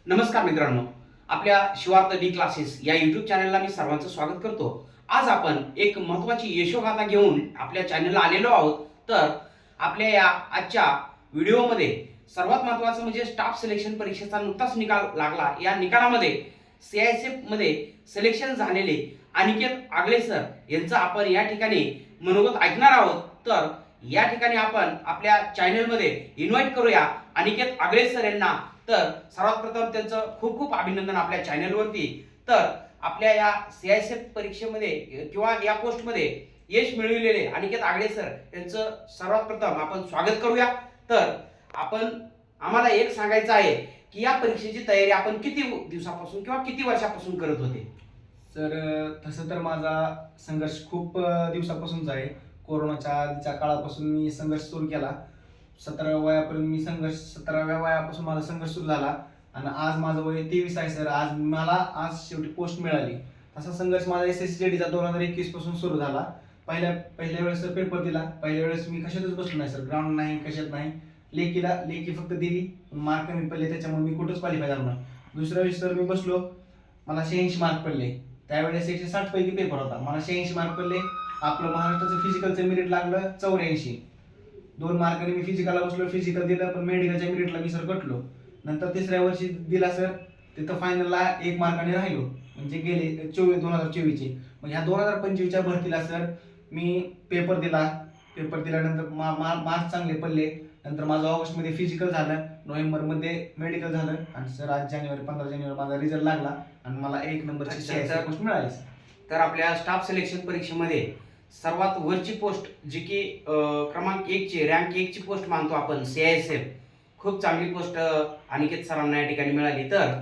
नमस्कार मित्रांनो, आपल्या शिवार्थ डी क्लासेस या यूट्यूब चॅनलला मी सर्वांचं स्वागत करतो। आज आपण एक महत्त्वाची यशोगाथा घेऊन आपल्या चॅनलला आलेलो आहोत। तर आपल्या या आजच्या व्हिडिओमध्ये सर्वात महत्त्वाचं म्हणजे स्टाफ सिलेक्शन परीक्षेचा नुकताच निकाल लागला। या निकालामध्ये CISF मध्ये सिलेक्शन झालेले अनिकेत आगळे सर यांचं आपण या ठिकाणी मनोगत ऐकणार आहोत। तर या ठिकाणी आपण आपल्या चॅनलमध्ये इन्व्हाइट करूया अनिकेत आगळे सर यांना। तर सर्वात प्रथम त्यांचं खूप खूप अभिनंदन आपल्या चॅनलवरती। तर आपल्या या CISF परीक्षेमध्ये किंवा या पोस्टमध्ये यश मिळविलेले अनिकेत आगळे सर यांचं सर्वात प्रथम आपण स्वागत करूया। तर आपण आम्हाला एक सांगायचं आहे की या परीक्षेची तयारी आपण किती दिवसापासून किंवा किती वर्षापासून करत होते? सर तसं तर माझा संघर्ष खूप दिवसापासूनचा आहे। कोरोनाच्या आधीच्या काळापासून मी संघर्ष सुरू केला। 17व्या वयापर्यंत मी 17व्या वयापासून माझा संघर्ष सुरू झाला आणि आज माझं वय 23 आहे सर। आज शेवटी पोस्ट मिळाली। तसा संघर्ष माझा SSCJDचा 2021 पासून सुरू झाला। पहिल्या वेळेस पेपर दिला। पहिल्या वेळेस मी कशातच बसलो नाही सर, ग्राउंड नाही, कशात नाही। लेखी फक्त दिली, मार्क कमी पडले त्याच्यामुळे मी कुठंच क्वालिफाय झालो नाही। दुसऱ्या वेळेस सर मी बसलो, मला 86 मार्क पडले। त्यावेळेस 160 पैकी पेपर होता, मला 86 मार्क पडले। आपलं महाराष्ट्राचं फिजिकलचं मेरिट लागलं 84। 2 मार्कांनी मी फिजिकलला बसलो, फिजिकल दिलं, पण मेडिकलच्या मेरिटला मी सर कटलो। नंतर तिसऱ्या वर्षी दिला सर, तिथं फायनलला 1 मार्काने राहिलो, म्हणजे गेले 2024चे। मग ह्या 2025च्या भरतीला सर मी पेपर दिल्यानंतर मार्क्स चांगले पडले। नंतर माझं ऑगस्टमध्ये फिजिकल झालं, नोव्हेंबरमध्ये मेडिकल झालं आणि सर आज 15 जानेवारी माझा रिझल्ट लागला आणि मला 1 नंबरची CISF पोस्ट मिळाली। तर आपल्या स्टाफ सिलेक्शन परीक्षेमध्ये सर्वात वरची पोस्ट जी की क्रमांक 1 ची रँक 1 ची पोस्ट मानतो आपण CISF, खूप चांगली पोस्ट अनिकेत सरांना या ठिकाणी मिळाली। तर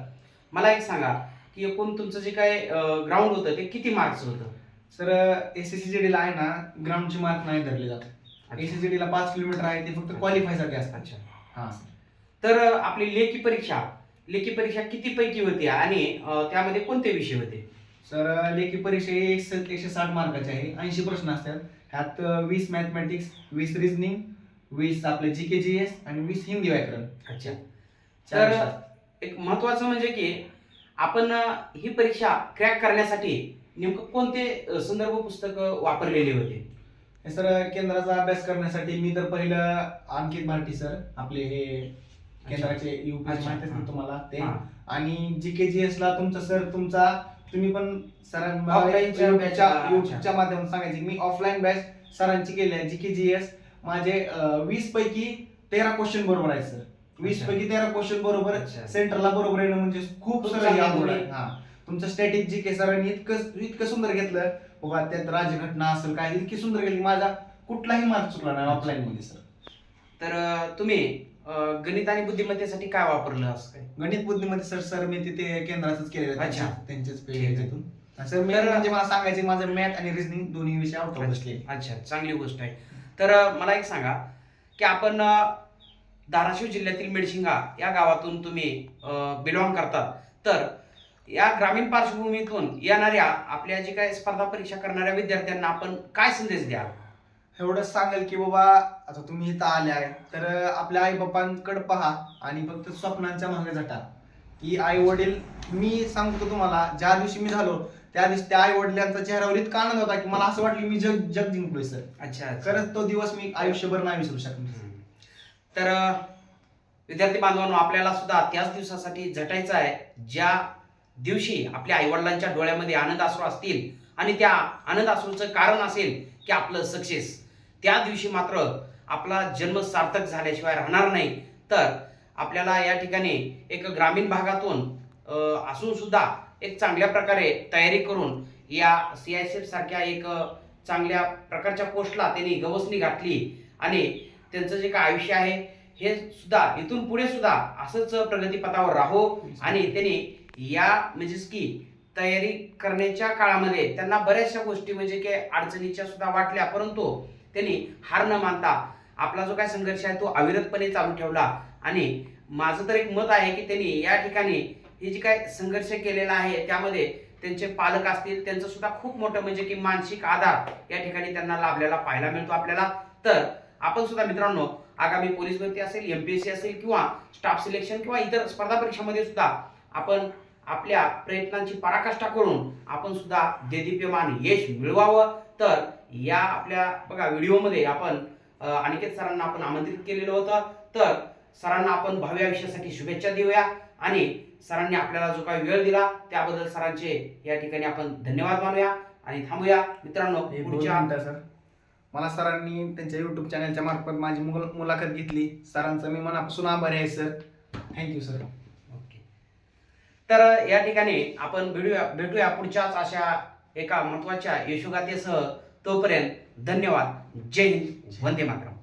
मला एक सांगा की एकूण तुमचं जे काय ग्राउंड होतं ते किती मार्क्स होतं? सर SSCJDला आहे ना, ग्राउंडचे मार्क नाही धरले जात। SSCJDला 5 किलोमीटर आहे, ते फक्त क्वालिफायसाठी असतात। अच्छा, हां। तर आपली लेखी परीक्षा किती पैकी होती आणि त्यामध्ये कोणते विषय होते? सर लेखी परीक्षा 160 मार्काची आहे। 80 प्रश्न असतात। ह्यात 20 मॅथमॅटिक्स, 20 रिझनिंग, 20 आपले GK/GS आणि 20 हिंदी व्याकरण। अच्छा, चार तर विषय। एक महत्त्वाचं म्हणजे की आपण ही परीक्षा क्रॅक करण्यासाठी नेमकं कोणते संदर्भ पुस्तक वापरलेले होते? हे सर केंद्राचा अभ्यास करण्यासाठी मी तर पहिलं अंकित भारती सर, आपले हे केंद्राचे UPSC अच्छा, माहिती हां. असेल तुम्हाला ते। हां. आणि GK/GS ला तुम्ही पण सरांना ऑफलाईनच्या युट्यूबच्या माध्यमातून सांगायचे, मी ऑफलाईन बॅच सरांची केली आहे। GK/GS माझे 20 पैकी 13 क्वेश्चन बरोबर आहे सर। 20 अच्छा. पैकी 13 क्वेश्चन बरोबर, अच्छा. सेंटरला बरोबर येणं म्हणजे खूप खूप सरळ चांगलं अवघड आहे। तुम्ही- हां, तुमचं स्टॅटिक GK सरांनी इतकं सुंदर घेतलं बघा, त्यात राजघटना असेल काय इतकी सुंदर घेतली, माझा कुठलाही मार्क चुकला नाही ऑफलाईन मध्ये सर। तर तुम्ही गणित आणि बुद्धिमत्तेसाठी काय वापरलं असं काय? गणित बुद्धिमध्ये सर मी तिथे केंद्राचंच केलेलं आहे, अच्छा. त्यांच्याच ठीक आहे. तिथून सर। मी तर- म्हणजे मला सांगायचे, माझं मॅथ आणि रिझनिंग दोन्ही विषय आउट ऑफ बसले। अच्छा, चांगली गोष्ट आहे। तर मला एक सांगा की आपण धाराशिव जिल्ह्यातील मेडशिंगा या गावातून तुम्ही बिलॉंग करतात। तर या ग्रामीण पार्श्वभूमीतून येणाऱ्या आपल्या जे काही स्पर्धा परीक्षा करणाऱ्या विद्यार्थ्यांना आपण काय संदेश द्याल? एवढंच सांगेल की बाबा, आता तुम्ही इथं आले आहे तर आपल्या आई बापांकडे पहा आणि फक्त स्वप्नांच्या मागे झटा। की आई वडील, मी सांगतो तुम्हाला, ज्या दिवशी मी झालो त्या दिवशी त्या आई वडिलांचा चेहऱ्यावर इतका आनंद होता की मला असं वाटलं मी जग जिंकलोय सर। अच्छा, खरंच तो दिवस मी आयुष्यभर नाही विसरू शकणार। तर विद्यार्थी बांधवांनो, आपल्याला सुद्धा त्याच दिवसासाठी झटायचं आहे ज्या दिवशी आपल्या आईवडिलांच्या डोळ्यामध्ये आनंद अश्रू असतील आणि त्या आनंद अश्रूचं कारण असेल की आपलं सक्सेस। त्या दिवशी मात्र आपला जन्म सार्थक झाल्याशिवाय राहणार नाही। तर आपल्याला या ठिकाणी एक ग्रामीण भागातून असून सुद्धा एक चांगल्या प्रकारे तयारी करून या CISF सारख्या एक चांगल्या प्रकारच्या पोस्टला त्यांनी गवसणी घातली आणि त्यांचं जे काय आयुष्य आहे हे सुद्धा इथून पुढे सुद्धा असंच प्रगतीपथावर राहो। आणि त्यांनी या म्हणजेच की तयारी करण्याच्या काळामध्ये त्यांना बऱ्याचशा गोष्टी म्हणजे की अडचणीच्या सुद्धा वाटल्या, परंतु त्यांनी हार न मानता आपला जो काय संघर्ष आहे तो अविरतपणे चालू ठेवला। आणि माझं तर एक मत आहे की त्यांनी या ठिकाणी हे जे काय संघर्ष केलेला आहे त्यामध्ये त्यांचे पालक असतील त्यांचं सुद्धा खूप मोठं म्हणजे की मानसिक आधार या ठिकाणी त्यांना लाभलेला पाहायला मिळतो आपल्याला। तर आपण सुद्धा मित्रांनो, आगामी पोलीस भरती असेल, MPSC असेल किंवा स्टाफ सिलेक्शन किंवा इतर स्पर्धा परीक्षांमध्ये सुद्धा आपण आपल्या प्रयत्नांची पराकाष्ठा करून आपण सुद्धा देदीप्यमान यश मिळवावं. तर या आपल्या बघा व्हिडिओमध्ये आपण अनिकेत सरांना आपण आमंत्रित केलेलं होतं. तर सरांना आपण भावी आयुष्यासाठी शुभेच्छा देऊया आणि सरांनी आपल्याला जो काही वेळ दिला त्याबद्दल सरांचे या ठिकाणी आपण धन्यवाद मानूया आणि थांबूया. मित्रांनो, एक दोन पुढच्या मिनिटं सर. मला सरांनी त्यांच्या युट्यूब चॅनलच्या मार्फत माझी मुलाखत घेतली. सरांचं मी मनापासून आभारी आहे सर. Thank you sir. ओके. तर या ठिकाणी आपण भेटूया पुढच्याच अशा एका महत्त्वाच्या यशोगाथेसह. तोपर्यंत धन्यवाद. जय हिंद. वंदे मातरम.